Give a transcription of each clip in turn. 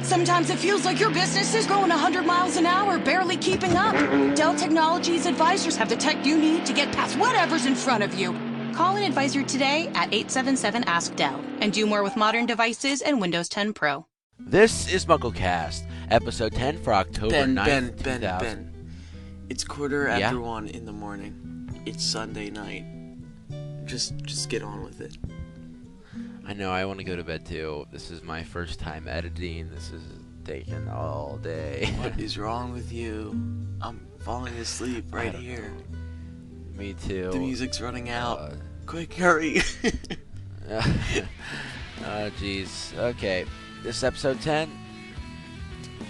Sometimes it feels like your business is going 100 miles an hour, barely keeping up. Dell Technologies advisors have the tech you need to get past whatever's in front of you. Call an advisor today at 877-ASK-DELL and do more with modern devices and Windows 10 Pro. This is MuggleCast, episode 10 for October 9th, 2000. Ben. It's 1:15 in the morning. It's Sunday night. Just get on with it. I know, I want to go to bed too. This is my first time editing. This is taking all day. What is wrong with you? I'm falling asleep right here. Me too. The music's running out. Quick, hurry. Oh, jeez. Okay, this is episode 10.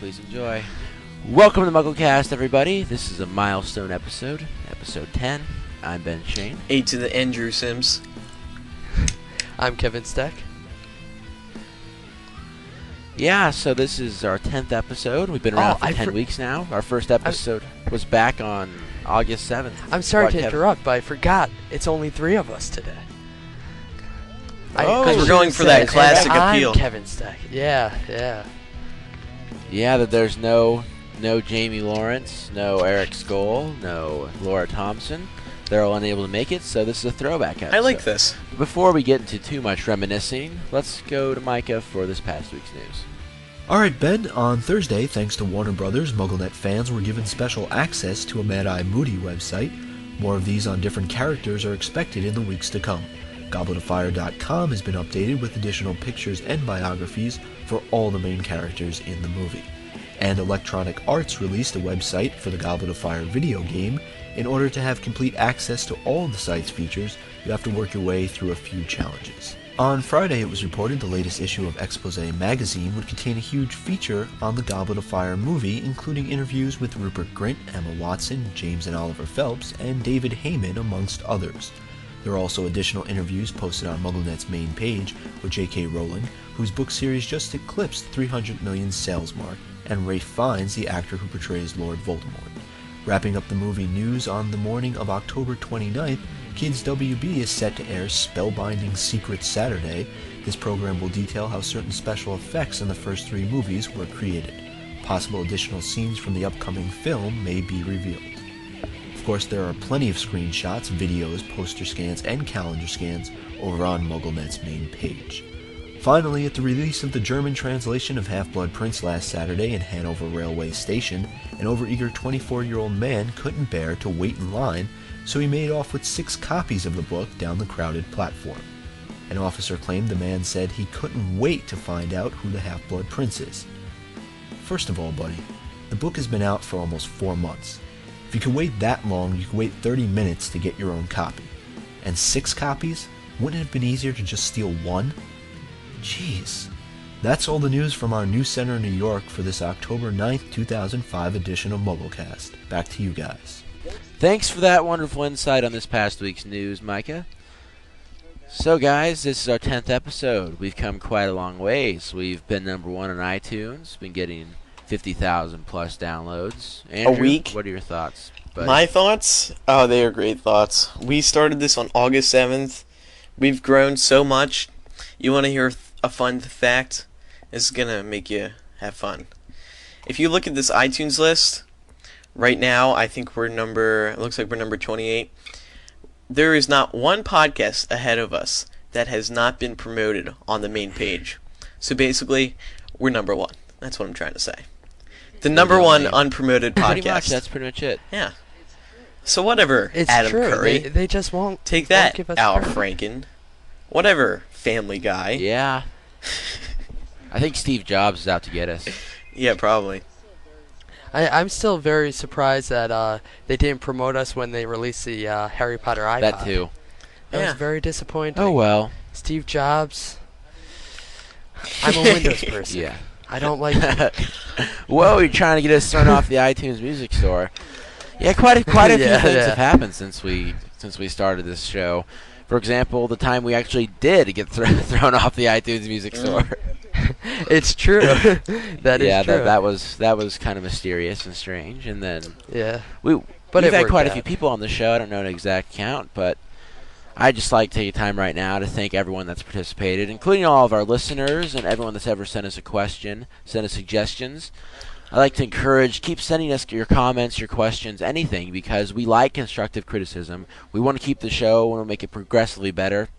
Please enjoy. Welcome to MuggleCast, everybody. This is a milestone episode, episode 10. I'm Ben Shane. 8 to the Andrew Sims. I'm Kevin Steck. Yeah, so this is our 10th episode. We've been around for 10 weeks now. Our first episode was back on August 7th. I'm sorry to interrupt, but I forgot. It's only 3 of us today. Because we're going for that classic appeal. I'm Kevin Steck. Yeah. Yeah, that there's no Jamie Lawrence, no Eric Skoll, no Laura Thompson. They're all unable to make it, so this is a throwback episode. I like this. Before we get into too much reminiscing, let's go to Micah for this past week's news. Alright, Ben, on Thursday, thanks to Warner Brothers, MuggleNet fans were given special access to a Mad Eye Moody website. More of these on different characters are expected in the weeks to come. GobletOfFire.com has been updated with additional pictures and biographies for all the main characters in the movie. And Electronic Arts released a website for the Goblet of Fire video game. In order to have complete access to all of the site's features, you have to work your way through a few challenges. On Friday, it was reported the latest issue of Expose magazine would contain a huge feature on the Goblet of Fire movie, including interviews with Rupert Grint, Emma Watson, James and Oliver Phelps, and David Heyman, amongst others. There are also additional interviews posted on MuggleNet's main page with J.K. Rowling, whose book series just eclipsed 300 million sales mark, and Ralph Fiennes, the actor who portrays Lord Voldemort. Wrapping up the movie news on the morning of October 29th, Kids WB is set to air Spellbinding Secret Saturday. This program will detail how certain special effects in the first 3 movies were created. Possible additional scenes from the upcoming film may be revealed. Of course, there are plenty of screenshots, videos, poster scans, and calendar scans over on MuggleNet's main page. Finally, at the release of the German translation of Half-Blood Prince last Saturday in Hanover Railway Station, an overeager 24-year-old man couldn't bear to wait in line, so he made off with 6 copies of the book down the crowded platform. An officer claimed the man said he couldn't wait to find out who the Half-Blood Prince is. First of all, buddy, the book has been out for almost 4 months. If you can wait that long, you can wait 30 minutes to get your own copy. And 6 copies? Wouldn't it have been easier to just steal 1? Jeez. That's all the news from our news center in New York for this October 9th, 2005 edition of MuggleCast. Back to you guys. Thanks for that wonderful insight on this past week's news, Micah. So, guys, this is our 10th episode. We've come quite a long ways. We've been number 1 on iTunes, been getting 50,000 plus downloads. Andrew, a week? What are your thoughts, buddy? My thoughts? Oh, they are great thoughts. We started this on August 7th. We've grown so much. You want to hear a fun fact? It's going to make you have fun. If you look at this iTunes list, right now, I think it looks like we're number 28. There is not one podcast ahead of us that has not been promoted on the main page. So basically, we're number 1. That's what I'm trying to say. The number 1 unpromoted podcast. Pretty much, that's pretty much it. Yeah. So whatever, It's Adam true. Curry. They just won't Take that, won't give us Al credit. Franken. Whatever, Family Guy. Yeah. I think Steve Jobs is out to get us. Yeah, probably. I'm still very surprised that they didn't promote us when they released the Harry Potter iPod. That too. That was very disappointing. Oh, well. Steve Jobs. I'm a Windows person. Yeah. I don't like... Whoa, you're trying to get us thrown off the iTunes Music Store. Yeah, quite a few things have happened since we started this show. For example, the time we actually did get thrown off the iTunes Music Store. It's true. That is true. that was kind of mysterious and strange. And then yeah, we've it had worked quite a out. few people on the show. I don't know an exact count, but I'd just like to take time right now to thank everyone that's participated, including all of our listeners and everyone that's ever sent us a question, sent us suggestions. I'd like to encourage, keep sending us your comments, your questions, anything, because we like constructive criticism. We want to keep the show, we want to make it progressively better.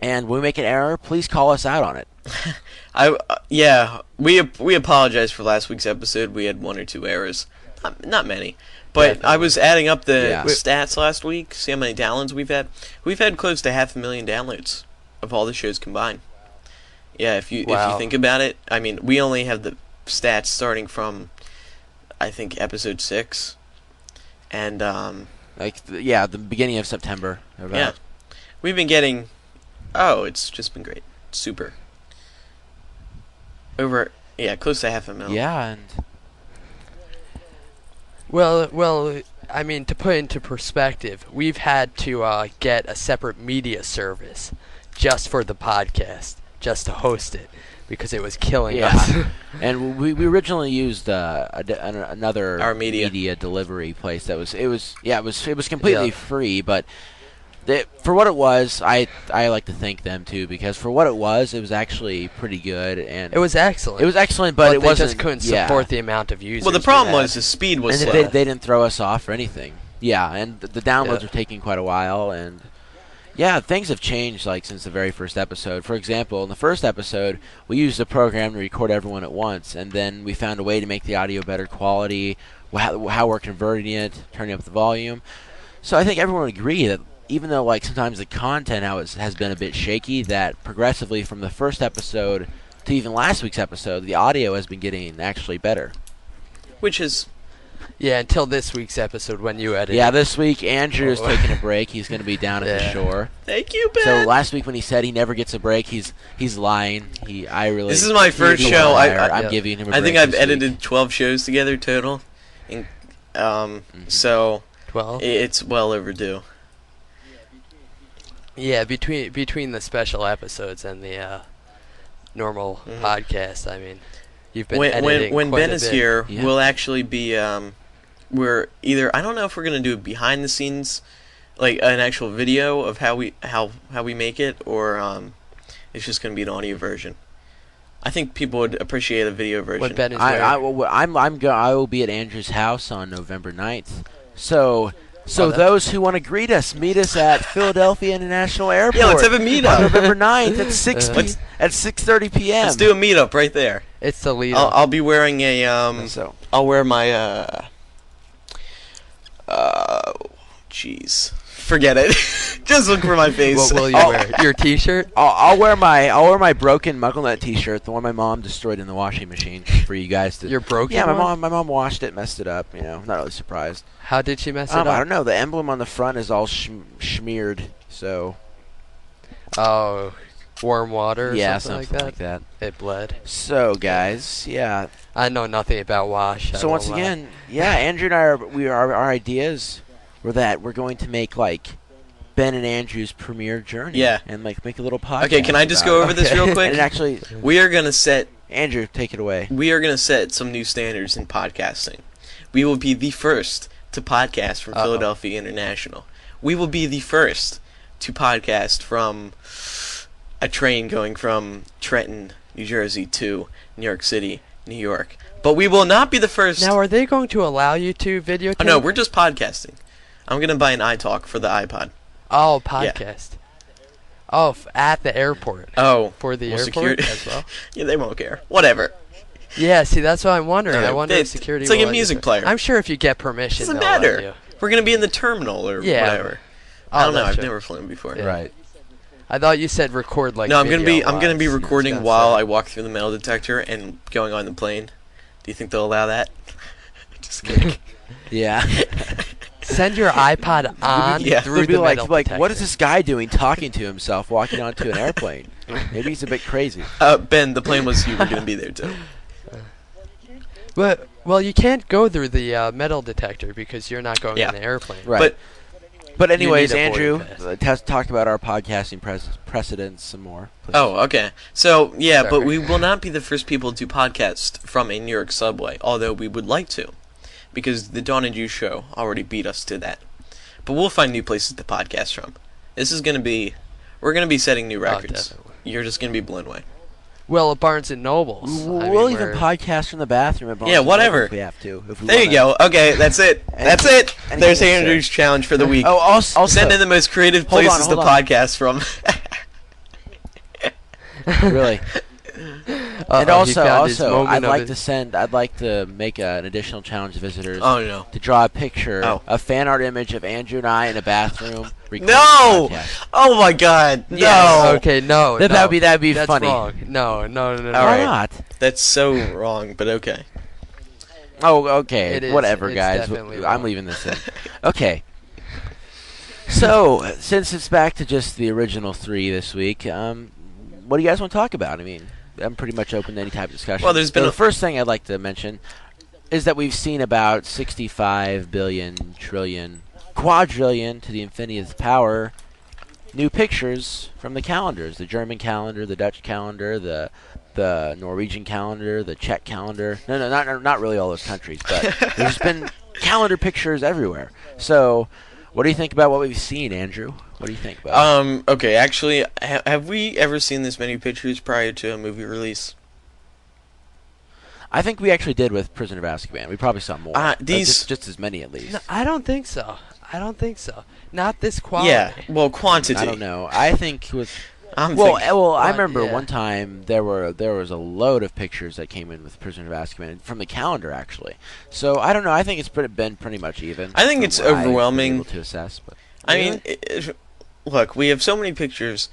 And when we make an error, please call us out on it. We apologize for last week's episode. We had 1 or 2 errors. Not many. But Definitely. I was adding up the stats last week, see how many downloads we've had. We've had close to 500,000 downloads of all the shows combined. Yeah, if you think about it, I mean, we only have the stats starting from, I think, episode 6. And, the beginning of September. Yeah. We've been getting, it's just been great. Super. Close to 500,000. Yeah, and... Well, I mean, to put into perspective, we've had to get a separate media service just for the podcast, just to host it, because it was killing us. And we originally used another Our media delivery place that was completely free, but for what it was, I like to thank them too, because for what it was actually pretty good, and it was excellent. It was excellent, but it they wasn't. Just couldn't support the amount of users. Well, the problem was the speed was and slow. they didn't throw us off or anything. Yeah, and the downloads were taking quite a while, and things have changed since the very first episode. For example, in the first episode, we used a program to record everyone at once, and then we found a way to make the audio better quality, how we're converting it, turning up the volume. So I think everyone would agree that even though sometimes the content has been a bit shaky, that progressively from the first episode to even last week's episode, the audio has been getting actually better. Which is... Yeah, until this week's episode when you edit. Yeah, this week Andrew is taking a break. He's going to be down at the shore. Thank you, Ben. So last week when he said he never gets a break, he's lying. This is my first show. I'm giving him a break. I think I've edited 12 shows together total. And, so 12? It's well overdue. Yeah, between the special episodes and the normal podcast, I mean, you've been editing when quite Ben a is bit. here, we'll actually be we're either, I don't know if we're gonna do behind the scenes, an actual video of how we make it, or it's just gonna be an audio version. I think people would appreciate a video version. When Ben is I will be at Andrew's house on November 9th. So those who want to greet us, meet us at Philadelphia International Airport. Yeah, let's have a meetup. On November 9th at 6:30 p.m. Let's do a meetup right there. It's the lead. I'll be wearing a I'll wear my forget it. Just look for my face. What will you wear? Your T-shirt? I'll wear my broken MuggleNet T-shirt, the one my mom destroyed in the washing machine, for you guys to. Your broken? Yeah, one? my mom washed it, messed it up. I'm not really surprised. How did she mess it up? I don't know. The emblem on the front is all smeared. So. Oh, warm water. Or something like that. It bled. So guys, yeah. I know nothing about wash. So once again, Andrew and our ideas were that we're going to make Ben and Andrew's premiere journey. Yeah. And make a little podcast. Okay, can I just go over this real quick? And actually, we are gonna set. Andrew, take it away. We are gonna set some new standards in podcasting. We will be the first to podcast from Philadelphia International. We will be the first to podcast from a train going from Trenton, New Jersey to New York City, New York. But we will not be the first. Now, are they going to allow you to videotape? Oh, no, we're just podcasting. I'm going to buy an iTalk for the iPod. Oh, podcast. Yeah. Oh, at the airport. Oh. For the airport security as well? Yeah, they won't care. Whatever. Yeah, see, that's what I'm wondering. I wonder if security It's like will a music player. I'm sure if you get permission, doesn't they'll let matter. you. We're going to be in the terminal or whatever. I don't know. I've never flown before. Yeah. Right. I thought you said record No, I'm going to be recording while I I walk through the metal detector and going on the plane. Do you think they'll allow that? Just kidding. Yeah. Send your iPod on through the metal detector. What is this guy doing talking to himself walking onto an airplane? Maybe he's a bit crazy. Ben, the plane was you were going to be there too. Well, you can't go through the metal detector because you're not going in the airplane. Right. But anyways, You need a Andrew, boarding let's talk about our podcasting precedents some more. Please. Oh, okay. So, yeah, Sorry. but we will not be the first people to podcast from a New York subway, although we would like to, because the Dawn and Juice show already beat us to that. But we'll find new places to podcast from. This is gonna be. We're gonna be setting new records. definitely. You're just gonna be blown away. Well, at Barnes and Nobles. I mean, We'll even we're- podcast from the bathroom at Barnes Yeah, and whatever. Noble if we have to. If we There you wanna. go. Okay, that's it. That's it. anything There's to say. Andrew's challenge for the week. Oh, also, Send in the most creative Hold on, places to hold on. podcast from. really. And Uh-oh, he found his also, moment of it. I'd like to make an additional challenge to visitors Oh no. to draw a picture, Oh. a fan art image of Andrew and I in a bathroom. recording No! the podcast. Oh my God. No. Yes. Okay, no. That'd no. be That's funny. wrong. No. All Why right. not? That's so wrong, but okay. Oh, okay. It is. Whatever, It's guys. definitely I'm wrong. leaving this in. Okay. So, since it's back to just the original three this week, what do you guys want to talk about? I mean, I'm pretty much open to any type of discussion. Well, there's been So a- the first thing I'd like to mention is that we've seen about 65 billion trillion quadrillion to the infinitieth power new pictures from the calendars: the German calendar, the Dutch calendar, the Norwegian calendar, the Czech calendar. No, not really all those countries, but there's been calendar pictures everywhere. So, what do you think about what we've seen, Andrew? What do you think about it? Okay, actually, have we ever seen this many pictures prior to a movie release? I think we actually did with Prisoner of Azkaban. We probably saw more. These- just as many, at least. No, I don't think so. Not this quality. Yeah, well, quantity. I don't know. I think with I'm well, thinking, I Well, remember yeah. one time there was a load of pictures that came in with Prisoner of Azkaban from the calendar, actually. So I don't know. I think it's been pretty much even. I think from it's what I've been overwhelming. able to assess, but I mean, look, we have so many pictures.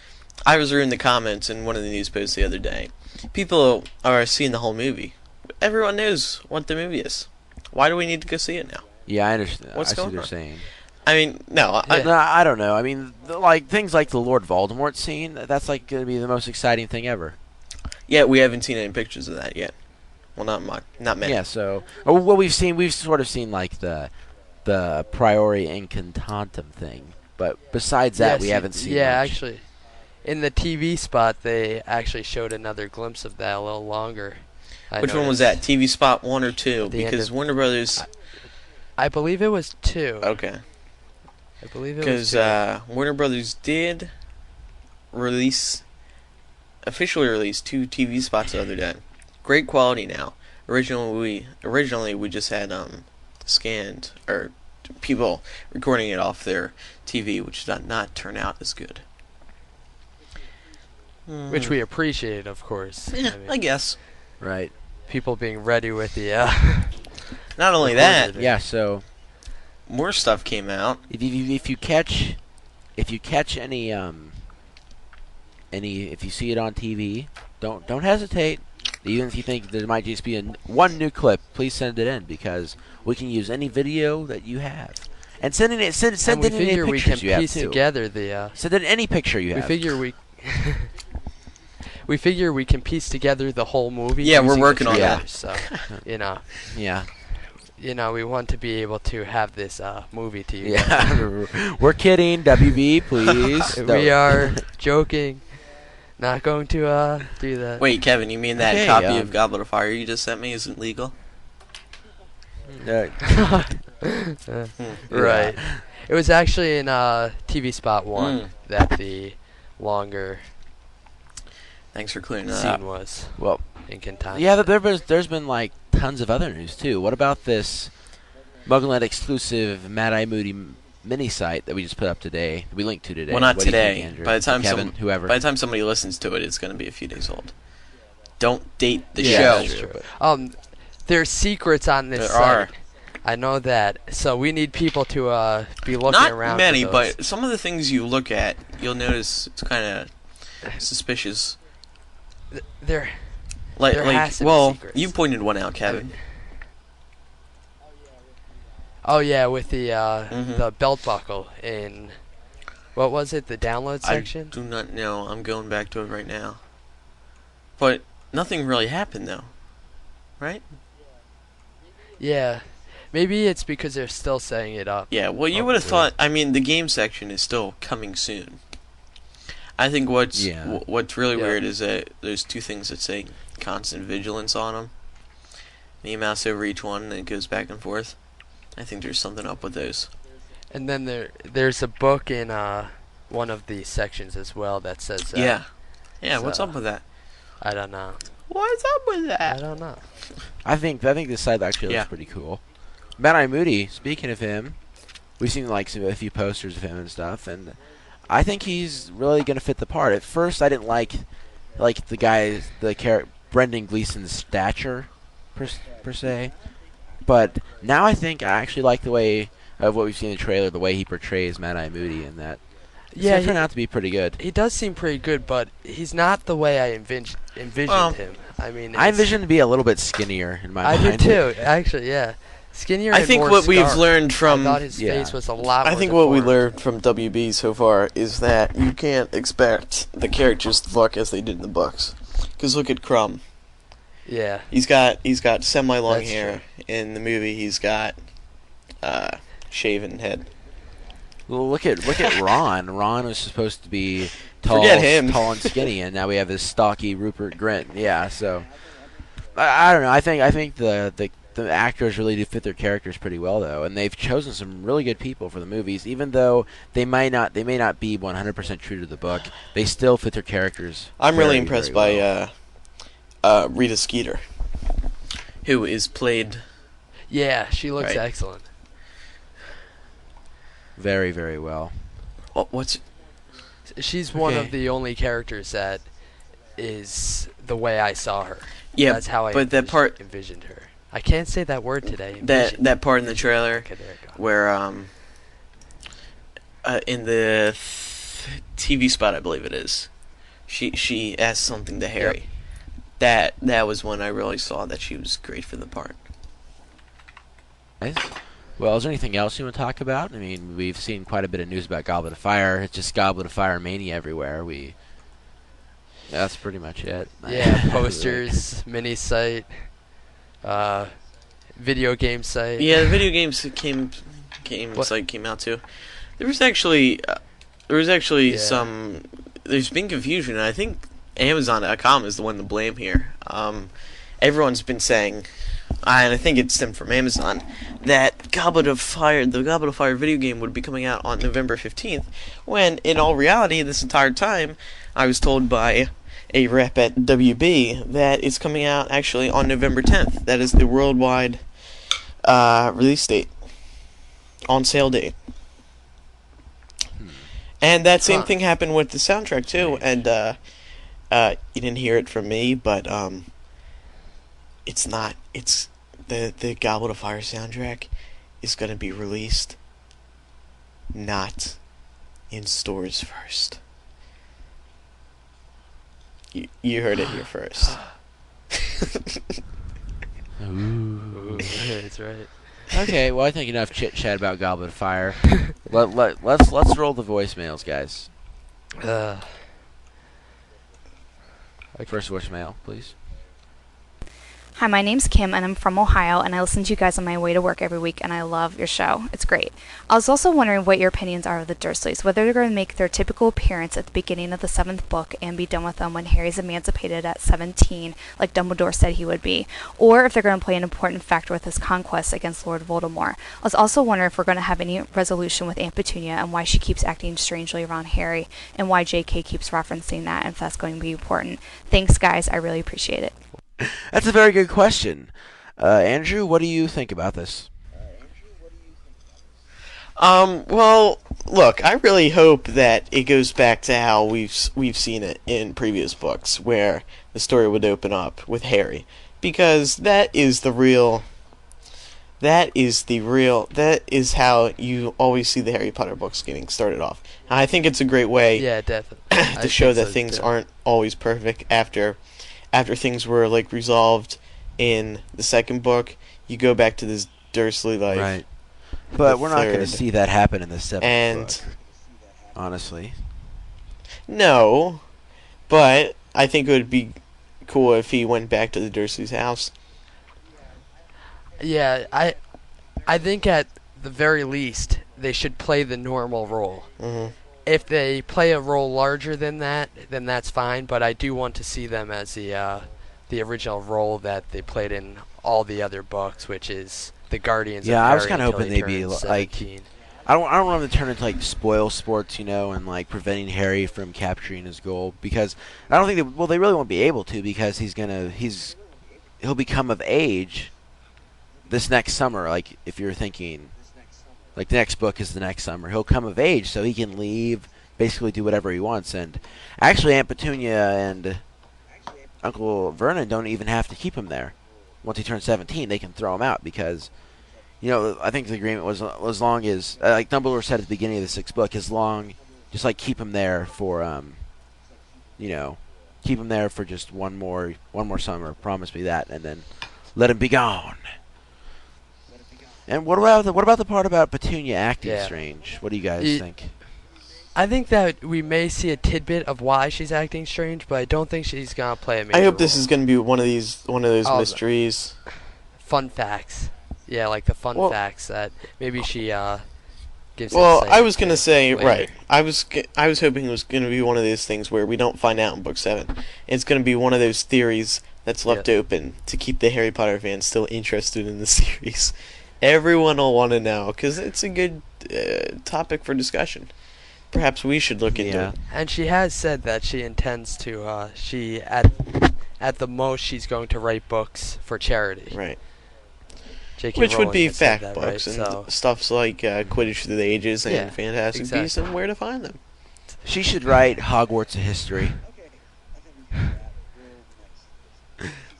I was reading the comments in one of the news posts the other day. People are seeing the whole movie. Everyone knows what the movie is. Why do we need to go see it now? yeah, I understand. What's I see what going you're on? saying. I mean, no. No, I don't know. I mean, like things like the Lord Voldemort scene. That's like going to be the most exciting thing ever. Yeah, we haven't seen any pictures of that yet. Well, not much. Not many. Yeah. So what we've sort of seen like the priori incantatem thing, but besides that, Yes, we haven't seen. Yeah, much. actually, in the TV spot, they actually showed another glimpse of that a little longer. I Which one was that? noticed. TV spot 1 or 2? The end Because of- Warner Brothers. I believe it was 2. Okay. I believe it was Because 2. Warner Brothers did officially release 2 TV spots the other day. Great quality now. Originally we just had scanned or people recording it off their TV, which did not turn out as good. Which we appreciate, of course. Yeah, I I mean, guess. Right. people being ready with the. Not only recorded that, it. Yeah. So more stuff came out. if you catch any if you see it on TV, don't hesitate. Even if you think there might just be one new clip, please send it in because we can use any video that you have. And send in And in we any figure we pictures can you have piece too. together the. Send in any picture you We have. figure we. We figure we can piece together the whole movie. Yeah, we're using the working on that. trailers, So, Yeah. we want to be able to have this movie to you. Yeah. We're kidding. WB, please. We are joking. Not going to do that. Wait, Kevin, you mean that Okay, copy of Goblet of Fire you just sent me isn't legal? Right. It was actually in TV spot 1 Mm. that the longer Thanks for clearing that up. scene was Well, in Kentucky. yeah, there's been like tons of other news too. What about this MuggleNet exclusive Mad Eye Moody mini site that we just put up today? We linked to today. Well, not What do you think, today. Andrew? By the time Kevin, whoever. by the time somebody listens to it, it's going to be a few days old. Don't date the Yeah, show. that's true, but- There's secrets on this There site. are. I know that. So we need people to be looking Not around. many, for those. but some of the things you look at, you'll notice it's kind of suspicious. There. Like, There has to be well, secrets. you pointed one out, Kevin. Oh yeah, with the Mhm. the belt buckle in what was it? The download I section. do not know. I'm going back to it right now. But nothing really happened, though. Right? Yeah. Maybe it's because they're still setting it up. Yeah, well, you would have thought. I mean, the game section is still coming soon. I think what's really Yeah. weird is that there's 2 things that say constant vigilance on them. And you mouse over each one, and it goes back and forth. I think there's something up with those. And then there's a book in one of the sections as well that says that. Yeah. Yeah, So- what's up with that? I don't know. What's up with I that? don't know. I think this side actually Yeah. looks pretty cool. Mad-Eye Moody, speaking of him, we've seen like a few posters of him and stuff, and I think he's really going to fit the part. At first, I didn't like the guy, Brendan Gleeson's stature per se, but now I think I actually like the way of what we've seen in the trailer, the way he portrays Mad-Eye Moody, and that it's Yeah, going to turn out to be pretty good. he does seem pretty good, but he's not the way I envisioned Well, him. I mean, I it's- envision him to be a little bit skinnier in my I mind. do too. Actually, yeah, skinnier. I and think more what we've scarred. learned from I thought his Yeah. face was a lot. I more think what we deformed. learned from WB so far is that you can't expect the characters to look as they did in the books. Because look at Crumb. Yeah, He's got semi-long That's hair. In the movie, he's got shaven head. Well, look at Ron. Ron was supposed to be tall, Forget him. tall and skinny, and now we have this stocky Rupert Grint. Yeah, so I don't know. I think the actors really do fit their characters pretty well, though, and they've chosen some really good people for the movies. Even though they may not be 100% true to the book, they still fit their characters. I'm really very, impressed very by well. Rita Skeeter, who is played. yeah, she looks Right. excellent. Very, very well. What's She's one Okay. of the only characters that is the way I saw her. yeah? That's how I but that part envisioned her. I can't say that word today. that envisioned. that part in the trailer Okay, there you go. where in the TV spot, I believe it is, she asked something to Harry. That was when I really saw that she was great for the part. Nice. Well, is there anything else you want to talk about? I mean, we've seen quite a bit of news about Goblet of Fire. It's just Goblet of Fire mania everywhere. That's pretty much it. Yeah, posters, mini site, video game site. Yeah, the video games What? site came out too. There was actually Yeah. some. There's been confusion, and I think Amazon.com is the one to blame here. Everyone's been saying, and I think it stemmed from Amazon, that the Goblet of Fire video game would be coming out on November 15th, when in all reality, this entire time, I was told by a rep at WB that it's coming out actually on November 10th. That is the worldwide release date, on sale date. And that same Huh. thing happened with the soundtrack too, and you didn't hear it from me, but it's not. It's the Goblet of Fire soundtrack is going to be released not in stores first. You heard it here first. Ooh. That's right. Okay, well, I think enough chit chat about Goblet of Fire. Let's roll the voicemails, guys. First voicemail, please. Hi, my name's Kim, and I'm from Ohio, and I listen to you guys on my way to work every week, and I love your show. It's great. I was also wondering what your opinions are of the Dursleys, whether they're going to make their typical appearance at the beginning of the 7th book and be done with them when Harry's emancipated at 17, like Dumbledore said he would be, or if they're going to play an important factor with his conquest against Lord Voldemort. I was also wondering if we're going to have any resolution with Aunt Petunia and why she keeps acting strangely around Harry, and why J.K. keeps referencing that, and if that's going to be important. Thanks, guys. I really appreciate it. That's a very good question. Andrew, what do you think about this? Well, look, I really hope that it goes back to how we've seen it in previous books, where the story would open up with Harry, because that is how you always see the Harry Potter books getting started off. And I think it's a great way Yeah, definitely. to show that things aren't always perfect after things were like resolved in the second book. You go back to this Dursley life. Right. But the we're not going to third. see that happen in the 7th And book, honestly. no, but I think it would be cool if he went back to the Dursley's house. Yeah, I think at the very least they should play the normal role. Hmm. If they play a role larger than that, then that's fine. But I do want to see them as the original role that they played in all the other books, which is the Guardians. Yeah, of I was Harry kinda until hoping he they'd be turned like- 17. I don't want them to turn into like spoil sports, and like preventing Harry from capturing his goal, because I don't think they really won't be able to, because he'll become of age this next summer. Like, if you're thinking, like, the next book is the next summer, he'll come of age so he can leave, basically do whatever he wants. And actually, Aunt Petunia and Uncle Vernon don't even have to keep him there. Once he turns 17, they can throw him out, because I think the agreement was as long as, like Dumbledore said at the beginning of the 6th book, just like keep him there for keep him there for just one more summer. Promise me that, and then let him be gone. And what about the part about Petunia acting strange? What do you guys think? I think that we may see a tidbit of why she's acting strange, but I don't think she's gonna play a major I hope this role. is gonna be one of those mysteries. Fun facts. Yeah, like the fun facts that maybe she gives. Well, I was gonna say later. right. I was hoping it was gonna be one of those things where we don't find out in book 7. It's gonna be one of those theories that's left open to keep the Harry Potter fans still interested in the series. Everyone will want to know, because it's a good topic for discussion. Perhaps we should look into it. And she has said that she intends to. At the most, she's going to write books for charity. Right. J.K. Which would Rowling be has said fact that, books right? and So stuffs like Quidditch Through the Ages and Yeah, Fantastic exactly. Beasts and where to find them. She should write Hogwarts a history.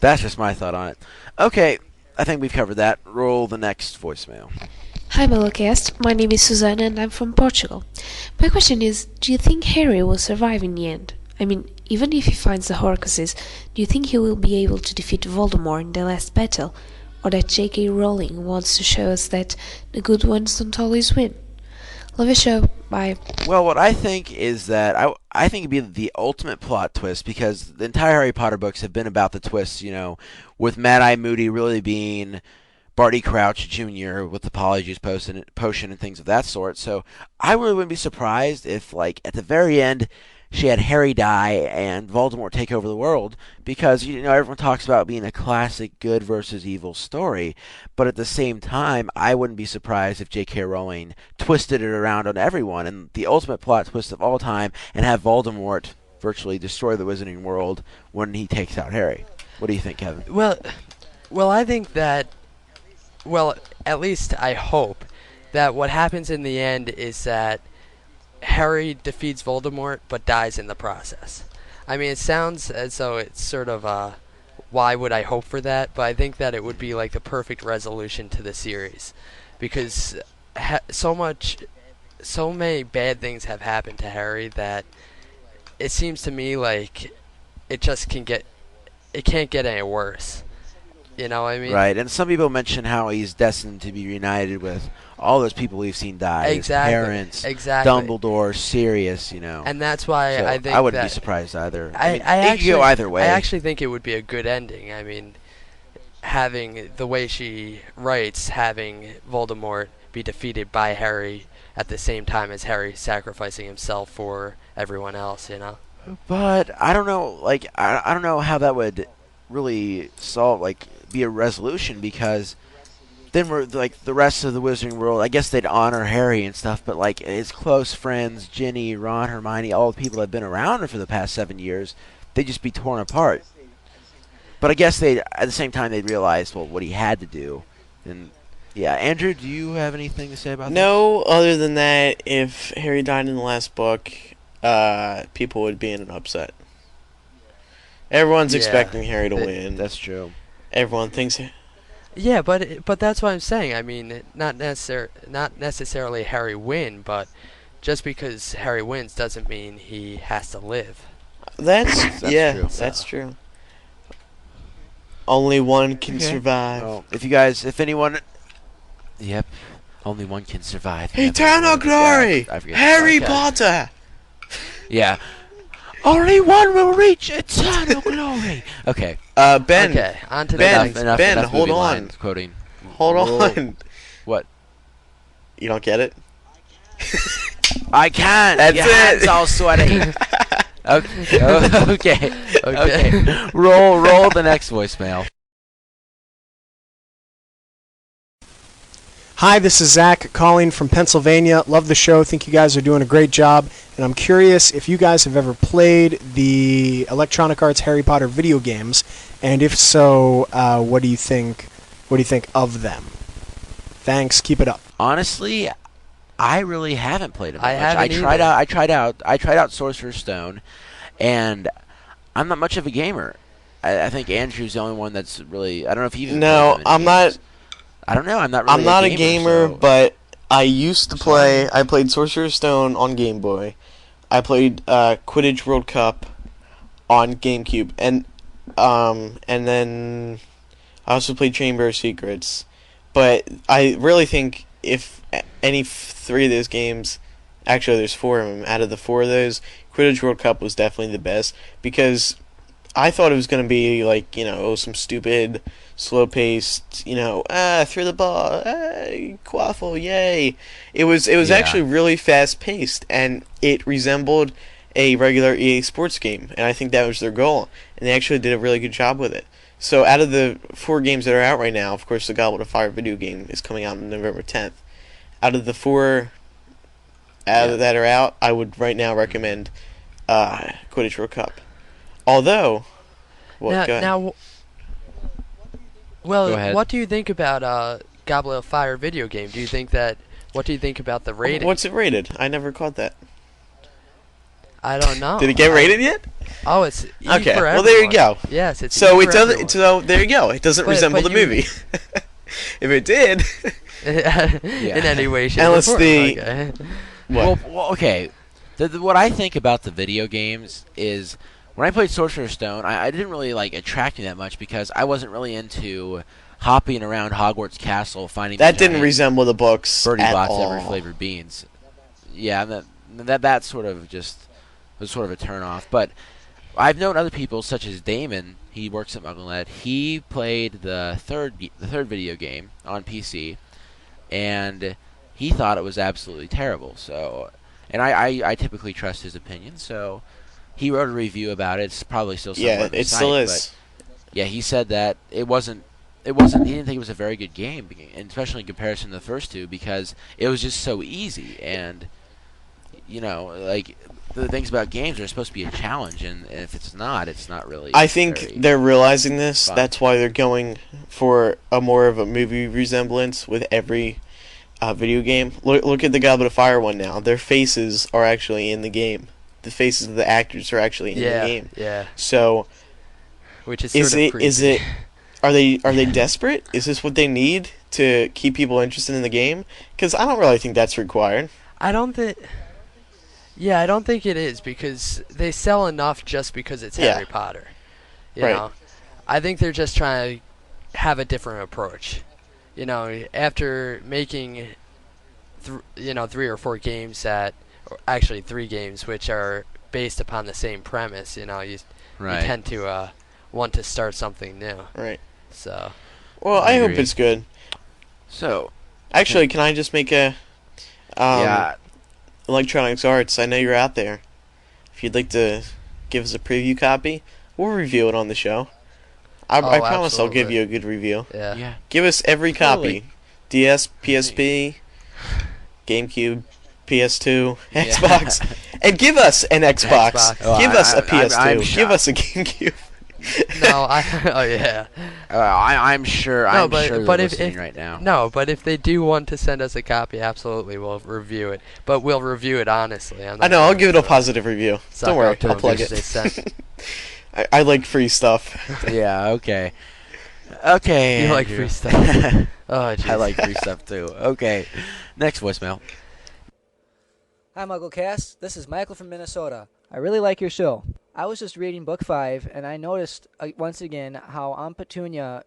That's just my thought on it. Okay, I think we've covered that. Roll the next voicemail. Hi MuggleCast, my name is Susanna and I'm from Portugal. My question is, do you think Harry will survive in the end? I mean, even if he finds the Horcruxes, do you think he will be able to defeat Voldemort in the last battle? Or that J.K. Rowling wants to show us that the good ones don't always win? Love your show, bye. Well, what I think is that I think it'd be the ultimate plot twist, because the entire Harry Potter books have been about the twists, with Mad-Eye Moody really being Barty Crouch Jr. with the Polyjuice potion and things of that sort. So I really wouldn't be surprised if, like, at the very end, she had Harry die and Voldemort take over the world, because everyone talks about being a classic good versus evil story, but at the same time, I wouldn't be surprised if J.K. Rowling twisted it around on everyone, and the ultimate plot twist of all time, and have Voldemort virtually destroy the Wizarding world when he takes out Harry. What do you think, Kevin? Well, I think that. Well, at least I hope that what happens in the end is that Harry defeats Voldemort but dies in the process. I mean, it sounds as though it's sort of why would I hope for that? But I think that it would be like the perfect resolution to the series, because so many bad things have happened to Harry that it seems to me like it can't get any worse. You know what I mean? Right, and some people mention how he's destined to be reunited with all those people we've seen die. Exactly. His parents, Exactly. Dumbledore, Sirius, And that's why So I think I wouldn't that be surprised either. I it could go either way. I actually think it would be a good ending. I mean, having the way she writes, having Voldemort be defeated by Harry at the same time as Harry sacrificing himself for everyone else, But I don't know, like I don't know how that would really be a resolution, because then we're like the rest of the Wizarding world. I guess they'd honor Harry and stuff, but like his close friends, Ginny, Ron, Hermione, all the people that have been around for the past 7 years, they'd just be torn apart. But I guess at the same time they'd realize what he had to do. And yeah, Andrew, do you have anything to say about that? No, other than that, if Harry died in the last book, people would be in an upset. Everyone's expecting Harry to win. That's true. Everyone thinks. Yeah, but that's what I'm saying. I mean, not necessarily Harry win, but just because Harry wins doesn't mean he has to live. That's true. That's true. Only one can survive. Well, yep, only one can survive. Eternal glory, I forget. Harry Okay. Potter. Yeah. Only one will reach eternal glory. Okay. Ben. Okay, on to Ben, the next. Ben, enough hold movie on. lines quoting. Hold Roll. on. What? You don't get it? I can't. That's Your it. hands all sweaty. Okay. Okay. Roll the next voicemail. Hi, this is Zach calling from Pennsylvania. Love the show. Think you guys are doing a great job. And I'm curious if you guys have ever played the Electronic Arts Harry Potter video games, and if so, what do you think? What do you think of them? Thanks. Keep it up. Honestly, I really haven't played them I much. haven't I tried out Sorcerer's Stone, and I'm not much of a gamer. I think Andrew's the only one that's really. I don't know if you've. No, I'm not. I don't know. I'm not really. I'm not a gamer, so. but I used to play. I played Sorcerer's Stone on Game Boy. I played Quidditch World Cup on GameCube, and then I also played Chamber of Secrets. But I really think if any three of those games, actually there's four of them. Out of the four of those, Quidditch World Cup was definitely the best because I thought it was going to be like, some stupid, slow-paced, throw the ball, quaffle, yay. It was actually really fast-paced, and it resembled a regular EA Sports game, and I think that was their goal, and they actually did a really good job with it. So out of the four games that are out right now, of course, the Goblet of Fire video game is coming out on November 10th. Out of the four that are out, I would right now recommend Quidditch World Cup. Although, go ahead. What do you think about Goblet of Fire video game? What do you think about the rating? What's it rated? I never caught that. I don't know. Did it get rated yet? Oh, it's E okay. For well, there you go. Yes, it's so E it for doesn't. everyone. So there you go. It doesn't resemble the movie. If it did, in any way, shape, unless or form. the Well, okay. What I think about the video games is when I played Sorcerer's Stone, I didn't really attract me that much because I wasn't really into hopping around Hogwarts Castle finding that didn't resemble the books Birdie at Bots all. every flavored beans. Yeah, that sort of just was sort of a turn off. But I've known other people such as Damon. He works at MuggleNet. He played the third video game on PC, and he thought it was absolutely terrible. So, and I typically trust his opinion. So, he wrote a review about it. It's probably still somewhere on the it site, still is. But yeah, he said that it wasn't. He didn't think it was a very good game, and especially in comparison to the first two, because it was just so easy. And the things about games are supposed to be a challenge, and if it's not really. I think they're realizing this. fun. That's why they're going for a more of a movie resemblance with every video game. Look at the Goblet of Fire one now. Their faces are actually in the game. The faces of the actors are actually in the game. Yeah. So, which is sort of creepy. Are they desperate? Is this what they need to keep people interested in the game? Because I don't really think that's required. I don't think it is, because they sell enough just because it's Harry Potter. You know, I think they're just trying to have a different approach. After making, 3 or 4 games actually 3 games which are based upon the same premise. You tend to want to start something new. Right. So. Well, I hope it's good. So. Actually, can I just make a? Electronics Arts, I know you're out there. If you'd like to give us a preview copy, we'll review it on the show. I promise I'll give you a good review. Yeah. Give us every copy. DS, PSP, GameCube, PS2, Xbox. And give us an Xbox. Give us a PS2. Give us a GameCube. No, yeah. I'm sure. I'm sure they're listening right now. No, but if they do want to send us a copy, absolutely, we'll review it. But we'll review it honestly. I know. I'll give it a positive review. Don't worry. I'll plug it. I like free stuff. Yeah. Okay. Okay. You like free stuff. Oh, geez. I like free stuff too. Okay. Next voicemail. Hi, MuggleCast. This is Michael from Minnesota. I really like your show. I was just reading Book 5, and I noticed once again how Aunt Petunia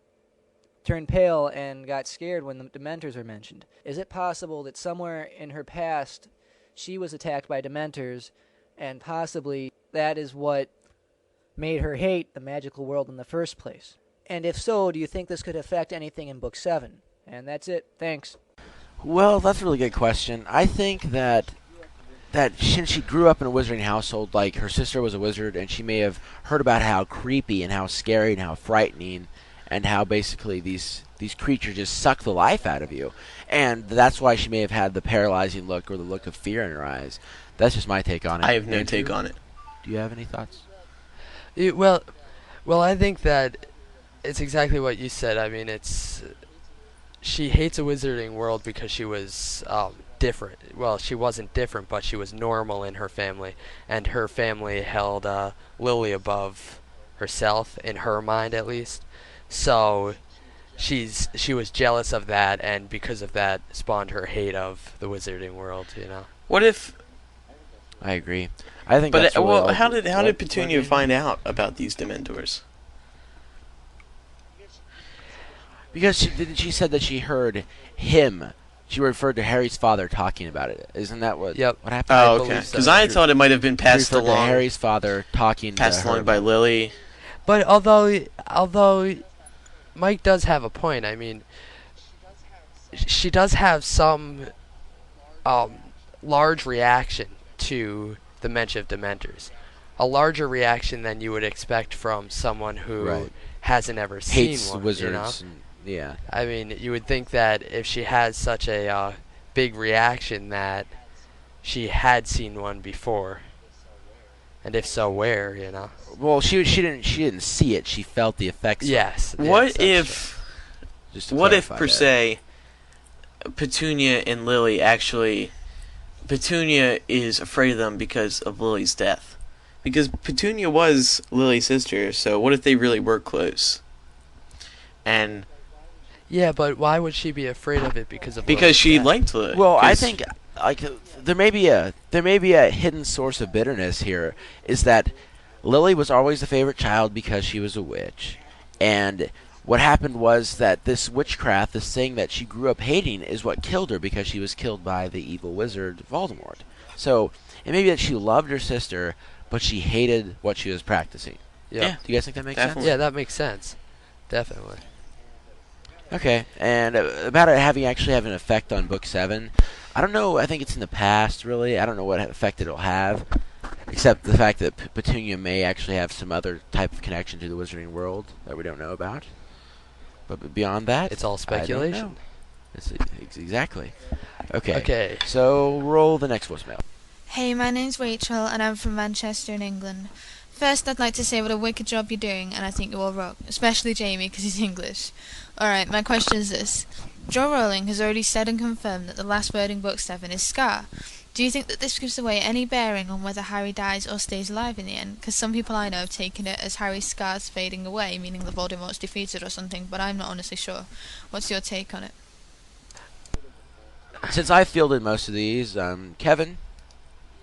turned pale and got scared when the dementors were mentioned. Is it possible that somewhere in her past she was attacked by dementors, and possibly that is what made her hate the magical world in the first place? And if so, do you think this could affect anything in Book 7? And that's it. Thanks. Well, that's a really good question. I think that since she grew up in a wizarding household, her sister was a wizard, and she may have heard about how creepy and how scary and how frightening and how basically these creatures just suck the life out of you, and that's why she may have had the paralyzing look or the look of fear in her eyes. That's just my take on it. I have no Andrew, take on it. Do you have any thoughts? Well, I think that it's exactly what you said. I mean, she hates a wizarding world because she was different. Well, she wasn't different, but she was normal in her family, and her family held Lily above herself, in her mind at least. So she was jealous of that, and because of that spawned her hate of the wizarding world, you know. What if? I agree. I think. But that's really well, like how did what Petunia find out about these dementors? Because she said that she heard him. She referred to Harry's father talking about it. Isn't that what? Yep. What happened? Oh, okay. Because I thought it might have been passed referred along. to Harry's father talking Passed to her. along by Lily. But although Mike does have a point. I mean, she does have some large reaction to the mention of dementors. A larger reaction than you would expect from someone who hasn't ever hates seen one. wizards. You know? Yeah. I mean, you would think that if she has such a big reaction that she had seen one before, and if so, where? You know. Well, she didn't see it. She felt the effects. Yes. What if per se, Petunia and Lily actually, Petunia is afraid of them because of Lily's death? Because Petunia was Lily's sister, so what if they really were close? And yeah, but why would she be afraid of it because of? Because she death? liked Lily. Well, I think there may be a hidden source of bitterness here. Is that Lily was always the favorite child because she was a witch, and what happened was that this witchcraft, this thing that she grew up hating, is what killed her because she was killed by the evil wizard Voldemort. So it may be that she loved her sister, but she hated what she was practicing. Yep. Yeah. Do you guys think that makes Definitely. sense? Yeah, that makes sense. Definitely. Okay, and about it having an effect on Book 7, I don't know. I think it's in the past, really. I don't know what effect it'll have, except the fact that Petunia may actually have some other type of connection to the wizarding world that we don't know about. But beyond that, It's all speculation. I don't know. Exactly. Okay. Okay. So roll the next voicemail. Hey, my name's Rachel, and I'm from Manchester in England. First, I'd like to say what a wicked job you're doing, and I think you all rock, especially Jamie, because he's English. Alright, my question is this. Joe Rowling has already said and confirmed that the last word in Book 7 is Scar. Do you think that this gives away any bearing on whether Harry dies or stays alive in the end? Because some people I know have taken it as Harry's scars fading away, meaning that Voldemort's defeated or something, but I'm not honestly sure. What's your take on it? Since I fielded most of these, Kevin,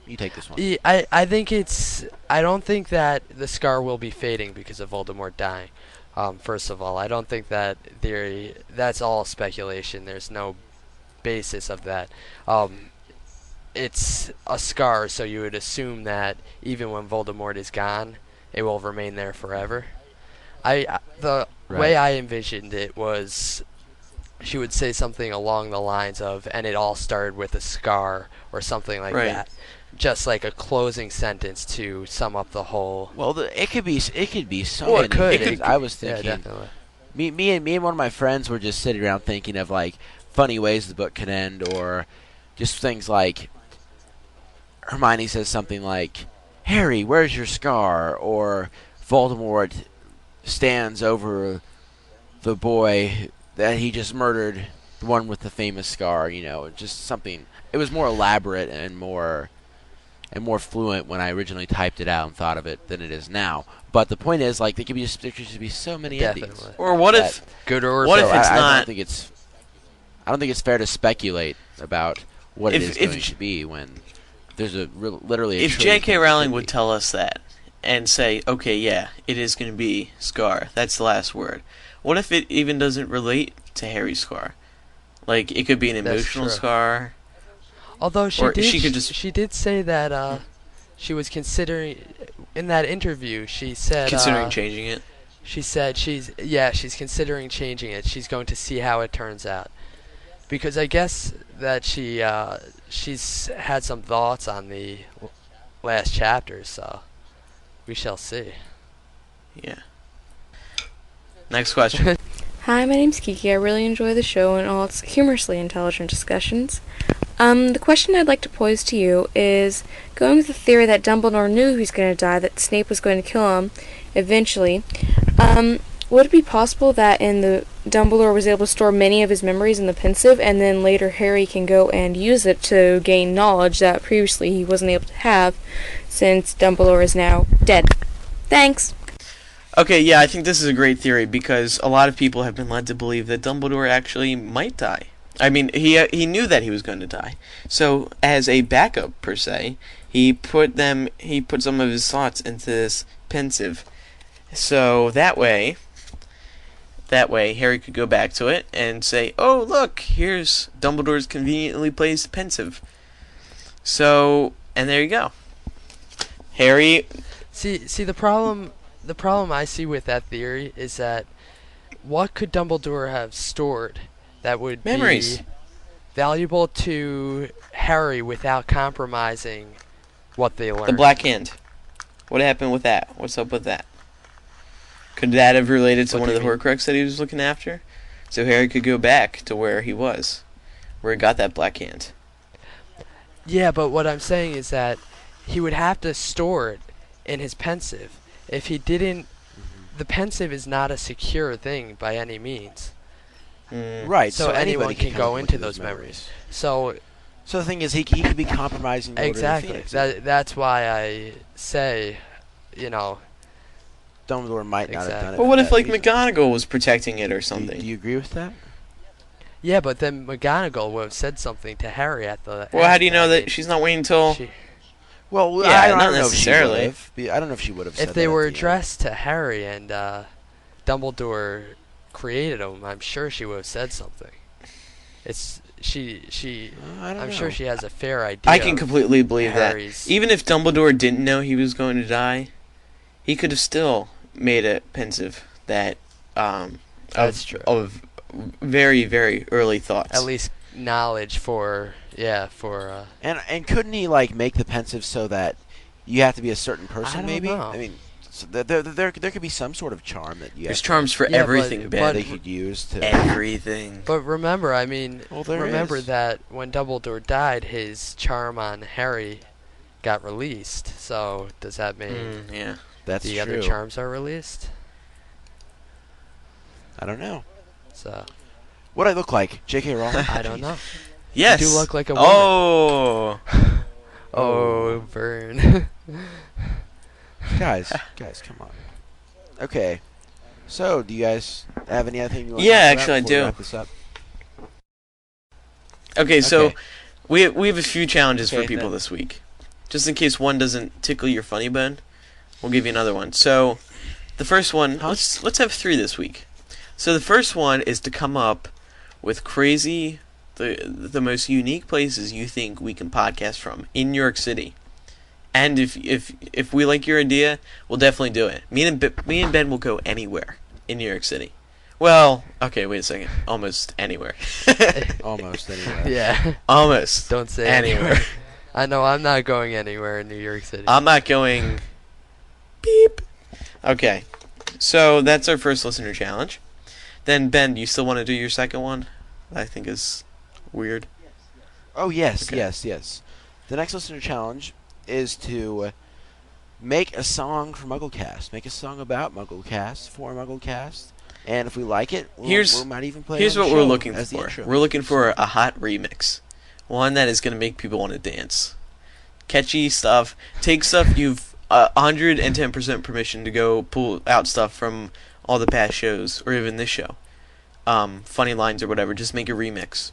you take this one. Yeah, I think I don't think that the scar will be fading because of Voldemort dying. First of all, I don't think that theory. That's all speculation. There's no basis of that. It's a scar, so you would assume that even when Voldemort is gone, it will remain there forever. The way I envisioned it was she would say something along the lines of, and it all started with a scar, or something like that. Just like a closing sentence to sum up the whole. Well, it could be so Well, many it could. things. I was thinking. Yeah, definitely. Me and one of my friends were just sitting around thinking of like funny ways the book could end, or just things like Hermione says something like, "Harry, where's your scar?" or Voldemort stands over the boy that he just murdered, the one with the famous scar. You know, just something. It was more elaborate and more fluent when I originally typed it out and thought of it than it is now. But the point is, like, there could be so many endings. Or what if good or what so if it's I not? don't think it's fair to speculate about what it is going to be when there's literally a If trillion J.K. things Rowling it could would be. tell us that and say, okay, yeah, it is going to be Scar. That's the last word. What if it even doesn't relate to Harry's scar? Like, it could be an emotional true. scar. Although Or she could just- she did say that she was considering in that interview. She said Considering changing it. She said she's considering changing it. She's going to see how it turns out, because I guess that she's had some thoughts on the last chapter. So we shall see. Yeah. Next question. Hi, my name's Kiki. I really enjoy the show and all its humorously intelligent discussions. The question I'd like to pose to you is, going with the theory that Dumbledore knew he was going to die, that Snape was going to kill him eventually, would it be possible that Dumbledore was able to store many of his memories in the Pensieve, and then later Harry can go and use it to gain knowledge that previously he wasn't able to have, since Dumbledore is now dead? Thanks! Okay, yeah, I think this is a great theory because a lot of people have been led to believe that Dumbledore actually might die. I mean, he knew that he was going to die. So, as a backup per se, he put some of his thoughts into this Pensieve. So that way Harry could go back to it and say, "Oh, look, here's Dumbledore's conveniently placed Pensieve." So, and there you go. Harry. See the problem I see with that theory is that what could Dumbledore have stored that would memories be valuable to Harry without compromising what they learned? The Black Hand. What happened with that? What's up with that? Could that have related to one of the Horcrux that he was looking after? So Harry could go back to where he was, where he got that Black Hand. Yeah, but what I'm saying is that he would have to store it in his Pensieve. If he didn't, the Pensieve is not a secure thing by any means. Right. So anyone can go into those memories. So the thing is, he could be compromising the Order of the exactly. Phoenix. That's why I say, Dumbledore might not have done it. But what if McGonagall was protecting it or something? Do you agree with that? Yeah, but then McGonagall would have said something to Harry at the. Well, how do you know that she's not waiting until? Well, yeah, I don't not know necessarily. If she would have. I don't know if she would have said if they that were at the addressed to Harry and Dumbledore created them, I'm sure she would have said something. It's she. I don't I'm know. sure she has a fair idea. I can completely believe Harry's that. Even if Dumbledore didn't know he was going to die, he could have still made a Pensieve that That's true. Of very, very early thoughts. At least knowledge for. And couldn't he make the Pensieve so that you have to be a certain person? I don't maybe. know. I mean, so there could be some sort of charm that you. There's charms for everything, Ben. They could use to everything. But remember, remember is. that when Dumbledore died, his charm on Harry got released. So does that mean yeah, that's the true. other charms are released? I don't know. So what I look like, J.K. Rowling? I don't know. Yes. You do look like a woman. Oh. Oh, burn. guys, come on. Okay. So, do you guys have anything you want Yeah, to talk actually, I about before we do. wrap this up? Okay, so we have a few challenges for Okay, people then. this week. Just in case one doesn't tickle your funny bone, we'll give you another one. So, the first one, let's have 3 this week. So the first one is to come up with the most unique places you think we can podcast from in New York City. And if we like your idea, we'll definitely do it. Me and Ben will go anywhere in New York City. Well, okay, wait a second. Almost anywhere. Almost anywhere. Yeah. Almost. Don't say anywhere. I know I'm not going anywhere in New York City. I'm not going. Beep. Okay. So that's our first listener challenge. Then Ben, do you still want to do your second one? I think is weird. Oh yes, Okay. yes. The next listener challenge is to make a song for MuggleCast. Make a song about MuggleCast for MuggleCast, and if we like it, we might even play. Here's it on what the we're show looking as the for. intro. We're looking for a hot remix, one that is going to make people want to dance. Catchy stuff. Take stuff you've 110% permission to go pull out stuff from all the past shows or even this show. Funny lines or whatever. Just make a remix.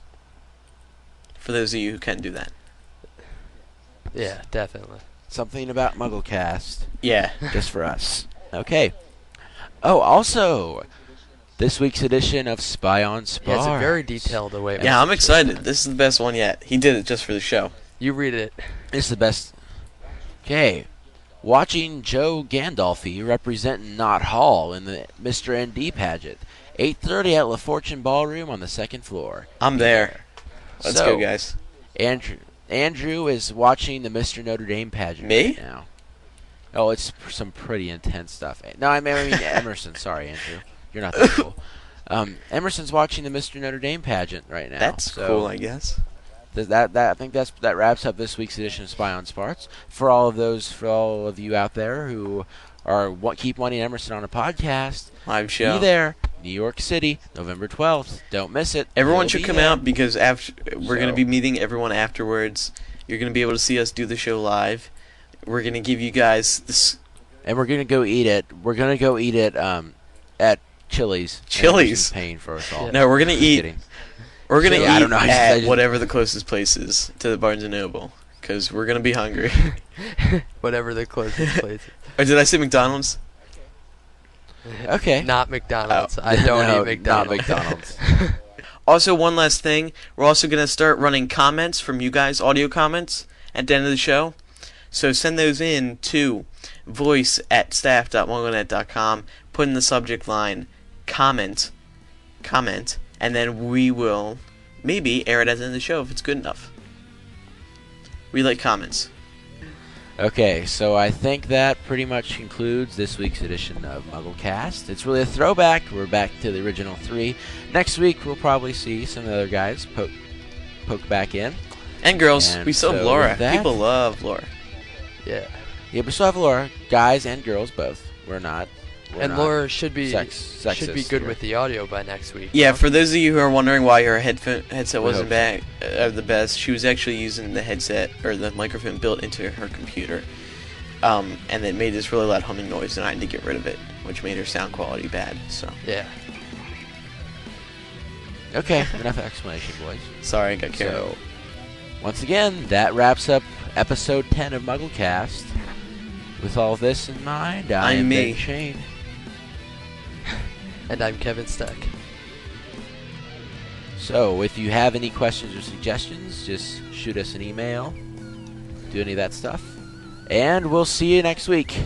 For those of you who can do that. Yeah, definitely. Something about MuggleCast. Yeah. Just for us. Okay. Oh, also, this week's edition of Spy on Spars. Yeah, it's a very detailed way. Yeah, I'm excited. This is the best one yet. He did it just for the show. You read it. It's the best. Okay. Watching Joe Gandolfi representing Knott Hall in the Mr. ND pageant. 8:30 at La Fortune Ballroom on the 2nd floor. I'm there. Let's go, guys. Andrew is watching the Mr. Notre Dame pageant Me? right now. Oh, it's some pretty intense stuff. No, I mean Emerson. Sorry, Andrew. You're not that cool. Emerson's watching the Mr. Notre Dame pageant right now. That's so cool, I guess. I think that wraps up this week's edition of Spy on Sparks. For all of you out there who keep wanting Emerson on a podcast, live show. Be there, New York City, November 12th. Don't miss it. Everyone should come out because we're going to be meeting everyone afterwards. You're going to be able to see us do the show live. We're going to give you guys this, and we're going to go eat it. We're going to go eat it at Chili's. Chili's paying for us all. No, we're going to eat. We're going to eat I don't know. at whatever the closest place is to the Barnes & Noble, because we're going to be hungry. Whatever the closest place is. Or did I say McDonald's? Okay. Not McDonald's. I don't eat McDonald's. Not McDonald's. Also, one last thing. We're also going to start running comments from you guys, audio comments, at the end of the show. So send those in to voice@staff.mugglenet.com. Put in the subject line, comment, and then we will maybe air it at the end of the show if it's good enough. We like comments. Okay, so I think that pretty much concludes this week's edition of MuggleCast. It's really a throwback. We're back to the original 3. Next week, we'll probably see some of the other guys poke back in. And girls. We still have Laura. People love Laura. Yeah, we still have Laura. Guys and girls both. We're not Laura should be sexist good here. with the audio by next week. Yeah, for those of you who are wondering why her headset wasn't the best, she was actually using the headset or the microphone built into her computer, and it made this really loud humming noise, and I had to get rid of it, which made her sound quality bad. So yeah. Okay, enough explanation, boys. Sorry, I got carried. So, once again, that wraps up episode 10 of MuggleCast. With all this in mind, I'm Ben Shane. And I'm Kevin Steck. So, if you have any questions or suggestions, just shoot us an email. Do any of that stuff. And we'll see you next week.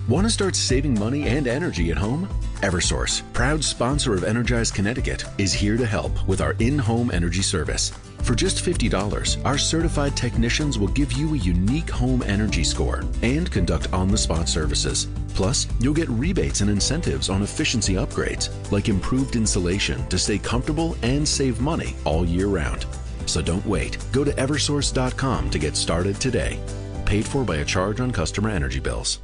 Want to start saving money and energy at home? Eversource, proud sponsor of Energize Connecticut, is here to help with our in-home energy service. For just $50, our certified technicians will give you a unique home energy score and conduct on-the-spot services. Plus, you'll get rebates and incentives on efficiency upgrades, like improved insulation to stay comfortable and save money all year round. So don't wait. Go to eversource.com to get started today. Paid for by a charge on customer energy bills.